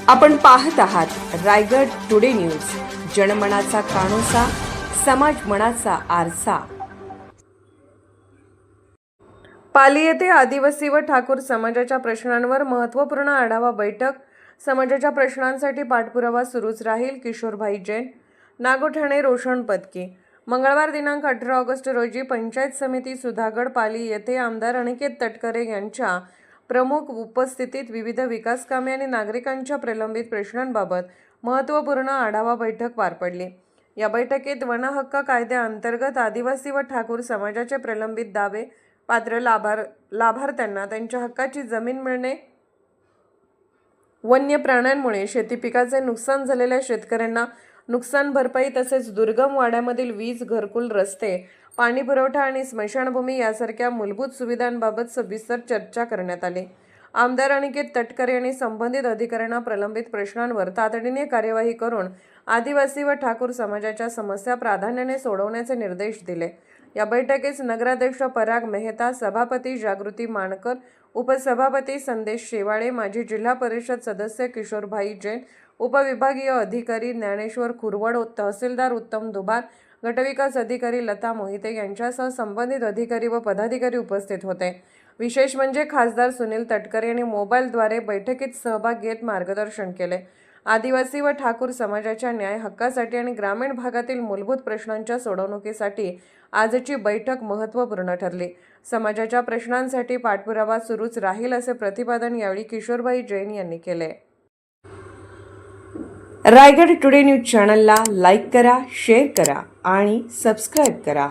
आपण पाहत आहात रायगड टुडे न्यूज, जनमनाचा कानोसा, समाज मनाचा आरसा। पाली येथे आदिवासी व ठाकूर समाजाच्या प्रश्नांवर महत्त्वपूर्ण आढावा बैठक। समाजाच्या प्रश्नांसाठी पाठपुरावा सुरूच राहील। किशोरभाई जैन, नागोठाणे, रोशन पदकी। मंगळवार दिनांक 18 ऑगस्ट रोजी पंचायत समिती सुधागड पाली येथे आमदार अनिकेत तटकरे यांच्या प्रमुख उपस्थितीत विविध विकास कामे आणि नागरिकांच्या प्रलंबित प्रश्नांबाबत महत्त्वपूर्ण आढावा बैठक पार पडली। या बैठकीत वन हक्क कायद्याअंतर्गत आदिवासी व ठाकूर समाजाचे प्रलंबित दावे, पात्र लाभार्थ्यांना त्यांच्या हक्काची जमीन मिळणे, वन्य प्राण्यांमुळे शेती पिकाचे नुकसान झालेल्या शेतकऱ्यांना नुकसान भरपाई तसेच दुर्गम वाड्यामधील वीज, घरकुल, रस्ते, पाणी पुरवठा आणि स्मशानभूमी यासारख्या मूलभूत सुविधांबाबत सविस्तर चर्चा करण्यात आली। आमदार अनिकेत तटकरे यांनी संबंधित अधिकाऱ्यांना प्रलंबित प्रश्नांवर तातडीने कार्यवाही करून आदिवासी व ठाकूर समाजाच्या समस्या प्राधान्याने सोडवण्याचे निर्देश दिले। या बैठकीस नगराध्यक्ष पराग मेहता, सभापती जागृती मानकर, उपसभापती संदेश शेवाळे, माजी जिल्हा परिषद सदस्य किशोरभाई जैन, उपविभागीय अधिकारी ज्ञानेश्वर खुरवड, तहसीलदार उत्तम दुबार, गटविकास अधिकारी लता मोहिते यांच्यासह संबंधित अधिकारी व पदाधिकारी उपस्थित होते। विशेष म्हणजे खासदार सुनील तटकरे यांनी मोबाईलद्वारे बैठकीत सहभाग घेत मार्गदर्शन केले। आदिवासी व ठाकूर समाजाच्या न्याय हक्कासाठी आणि ग्रामीण भागातील मूलभूत प्रश्नांच्या सोडवणुकीसाठी आजची बैठक महत्त्वपूर्ण ठरली। समाजाच्या प्रश्नांसाठी पाठपुरावा सुरूच राहील असे प्रतिपादन यावेळी किशोरभाई जैन यांनी केले। रायगड टुडे न्यूज चॅनलला लाईक करा, शेअर करा आणि सबस्क्राईब करा।